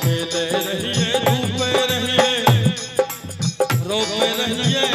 खेले रहिए धूपे रहिए रोपे रहिए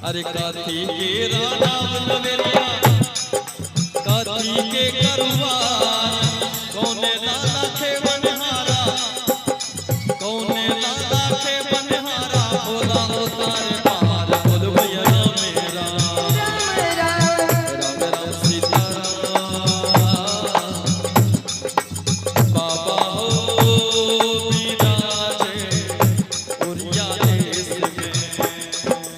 अरे काथी के राणा नवेरिया काथी के करवार कौने लाला के बनहारा कौने लाला के बनहारा बोला उतारे पार बोल भैया मेरा राम राम सीता बाबा हो विराजे उरिया देश में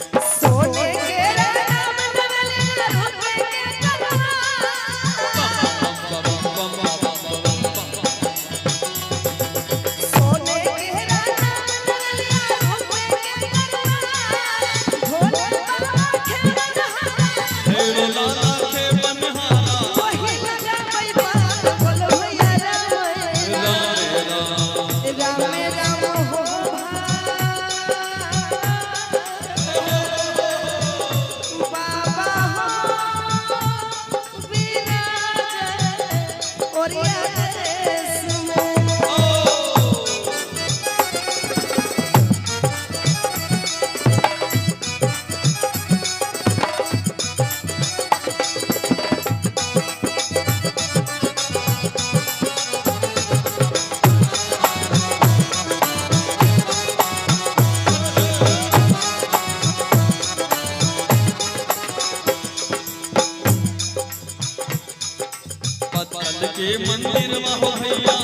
के मंदिर में हो भैया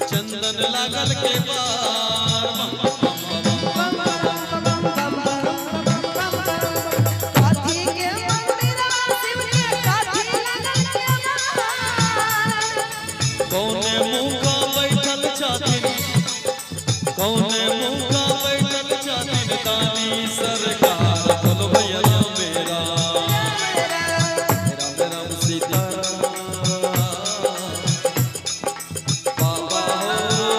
चंदन लागल के बार काथी के मंदिर शिव के काथी लागल के बार कौने मुंगा बैठल छथिन कौने मुंगा बैठल छथिन दानी सरकार बोलो भैया मेरा राम राम सीता बाबा हो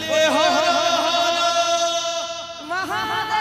बोले हर हर महादेव।